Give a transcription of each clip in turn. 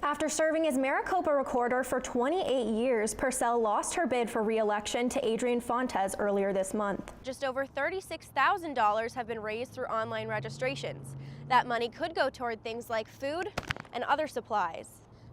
After serving as Maricopa Recorder for 28 years, Purcell lost her bid for re-election to Adrian Fontes earlier this month. Just over $36,000 have been raised through online registrations. That money could go toward things like food and other supplies.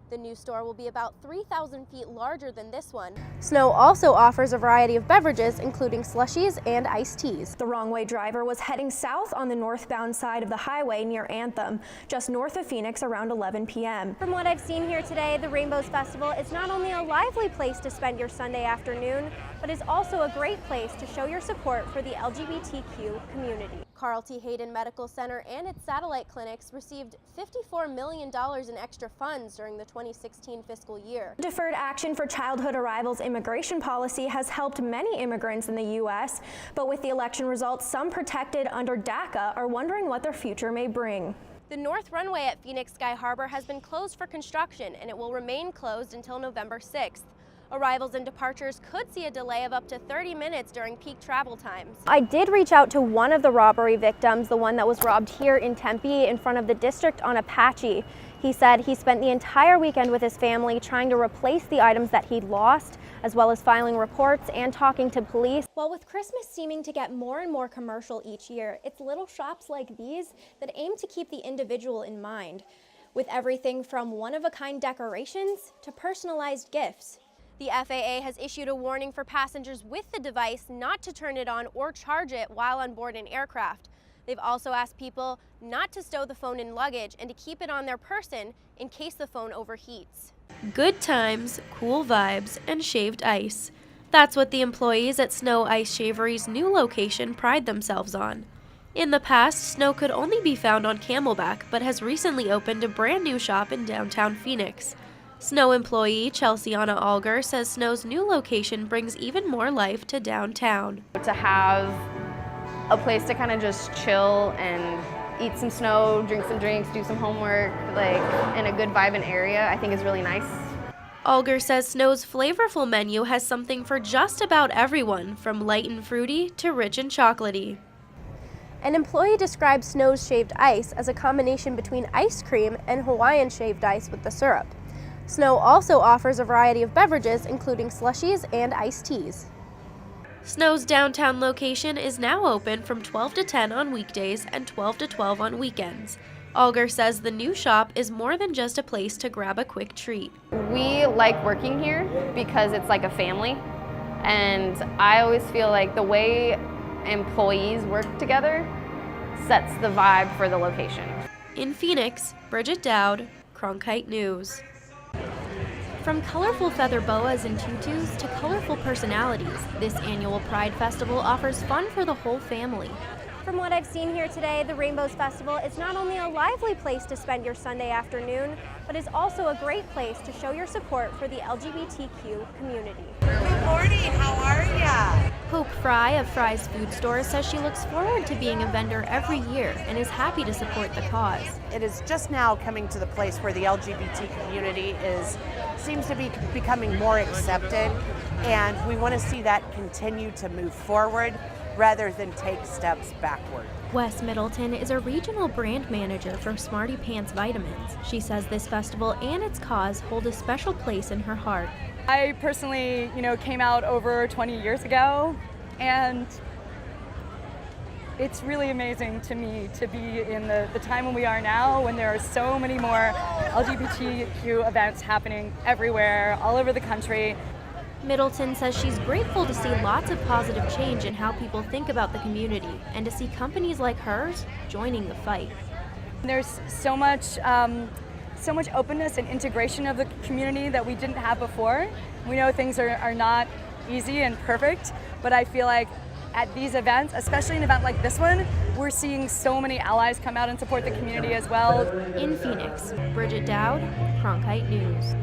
The new store will be about 3,000 feet larger than this one. Snow also offers a variety of beverages, including slushies and iced teas. The wrong-way driver was heading south on the northbound side of the highway near Anthem, just north of Phoenix around 11 p.m. From what I've seen here today, the Rainbows Festival is not only a lively place to spend your Sunday afternoon, but is also a great place to show your support for the LGBTQ community. Carl T. Hayden Medical Center and its satellite clinics received $54 million in extra funds during the 2016 fiscal year. Deferred Action for Childhood Arrivals immigration policy has helped many immigrants in the U.S., but with the election results, some protected under DACA are wondering what their future may bring. The north runway at Phoenix Sky Harbor has been closed for construction, and it will remain closed until November 6th. Arrivals and departures could see a delay of up to 30 minutes during peak travel times. I did reach out to one of the robbery victims, the one that was robbed here in Tempe in front of the district on Apache. He said he spent the entire weekend with his family trying to replace the items that he'd lost, as well as filing reports and talking to police. Well, with Christmas seeming to get more and more commercial each year, it's little shops like these that aim to keep the individual in mind, with everything from one-of-a-kind decorations to personalized gifts. The FAA has issued a warning for passengers with the device not to turn it on or charge it while on board an aircraft. They've also asked people not to stow the phone in luggage and to keep it on their person in case the phone overheats. Good times, cool vibes, and shaved ice. That's what the employees at Snow Ice Shavery's new location pride themselves on. In the past, Snow could only be found on Camelback, but has recently opened a brand new shop in downtown Phoenix. Snow employee Chelseana Alger says Snow's new location brings even more life to downtown. To have a place to kind of just chill and eat some snow, drink some drinks, do some homework, like in a good vibing area, I think is really nice. Alger says Snow's flavorful menu has something for just about everyone, from light and fruity to rich and chocolatey. An employee describes Snow's shaved ice as a combination between ice cream and Hawaiian shaved ice with the syrup. Snow also offers a variety of beverages, including slushies and iced teas. Snow's downtown location is now open from 12 to 10 on weekdays and 12 to 12 on weekends. Alger says the new shop is more than just a place to grab a quick treat. We like working here because it's like a family, and I always feel like the way employees work together sets the vibe for the location. In Phoenix, Bridget Dowd, Cronkite News. From colorful feather boas and tutus to colorful personalities, this annual Pride Festival offers fun for the whole family. From what I've seen here today, the Rainbows Festival is not only a lively place to spend your Sunday afternoon, but is also a great place to show your support for the LGBTQ community. Good morning, how are ya? Hope Fry of Fry's Food Store says she looks forward to being a vendor every year and is happy to support the cause. It is just now coming to the place where the LGBT community seems to be becoming more accepted, and we want to see that continue to move forward rather than take steps backward. Wes Middleton is a regional brand manager for Smarty Pants Vitamins. She says this festival and its cause hold a special place in her heart. I personally, came out over 20 years ago, and it's really amazing to me to be in the time when we are now, when there are so many more LGBTQ events happening everywhere, all over the country. Middleton says she's grateful to see lots of positive change in how people think about the community and to see companies like hers joining the fight. There's so much openness and integration of the community that we didn't have before. We know things are not easy and perfect, but I feel like at these events, especially an event like this one, we're seeing so many allies come out and support the community as well. In Phoenix, Bridget Dowd, Cronkite News.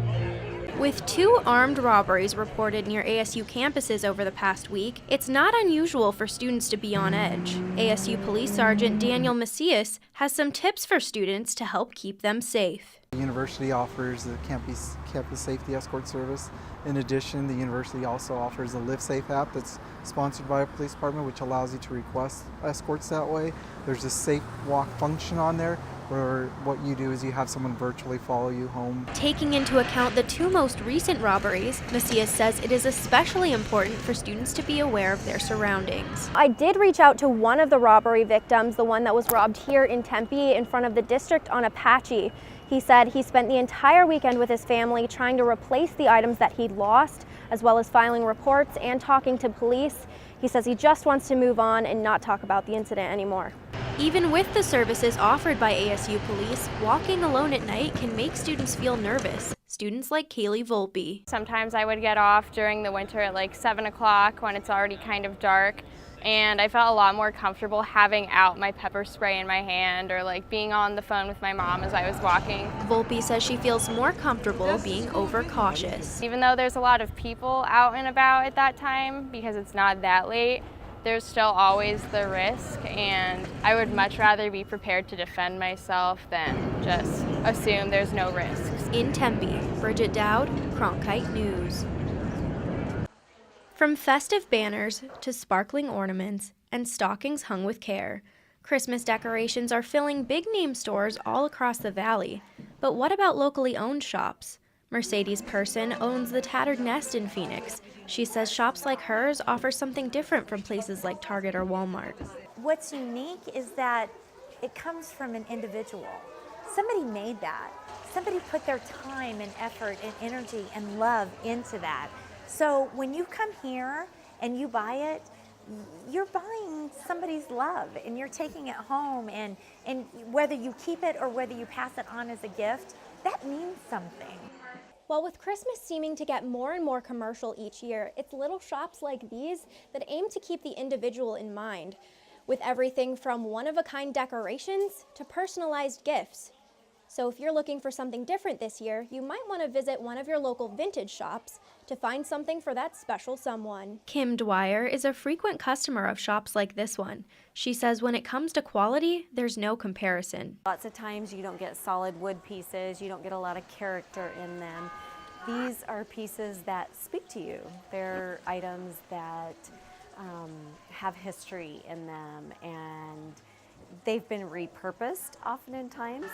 With 2 armed robberies reported near ASU campuses over the past week, it's not unusual for students to be on edge. ASU Police Sergeant Daniel Macias has some tips for students to help keep them safe. The university offers the campus safety escort service. In addition, the university also offers a Live Safe app that's sponsored by a police department, which allows you to request escorts that way. There's a safe walk function on there where what you do is you have someone virtually follow you home. Taking into account the two most recent robberies, Macias says it is especially important for students to be aware of their surroundings. I did reach out to one of the robbery victims, the one that was robbed here in Tempe in front of the district on Apache. He said he spent the entire weekend with his family trying to replace the items that he'd lost, as well as filing reports and talking to police. He says he just wants to move on and not talk about the incident anymore. Even with the services offered by ASU police, walking alone at night can make students feel nervous. Students like Kaylee Volpe. Sometimes I would get off during the winter at like 7 o'clock when it's already kind of dark, and I felt a lot more comfortable having out my pepper spray in my hand or like being on the phone with my mom as I was walking. Volpe says she feels more comfortable being overcautious. Even though there's a lot of people out and about at that time, because it's not that late, there's still always the risk, and I would much rather be prepared to defend myself than just assume there's no risks. In Tempe, Bridget Dowd, Cronkite News. From festive banners to sparkling ornaments and stockings hung with care, Christmas decorations are filling big-name stores all across the valley. But what about locally owned shops? Mercedes Person owns the Tattered Nest in Phoenix. She says shops like hers offer something different from places like Target or Walmart. What's unique is that it comes from an individual. Somebody made that. Somebody put their time and effort and energy and love into that. So when you come here and you buy it, you're buying somebody's love and you're taking it home, and whether you keep it or whether you pass it on as a gift, that means something. Well, with Christmas seeming to get more and more commercial each year, it's little shops like these that aim to keep the individual in mind, with everything from one-of-a-kind decorations to personalized gifts. So if you're looking for something different this year, you might want to visit one of your local vintage shops to find something for that special someone. Kim Dwyer is a frequent customer of shops like this one. She says when it comes to quality, there's no comparison. Lots of times you don't get solid wood pieces, you don't get a lot of character in them. These are pieces that speak to you. They're items that have history in them, and they've been repurposed oftentimes.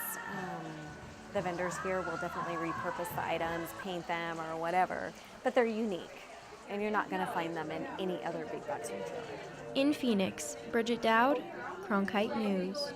The vendors here will definitely repurpose the items, paint them or whatever, but they're unique, and you're not going to find them in any other big box retailer. In Phoenix, Bridget Dowd, Cronkite News.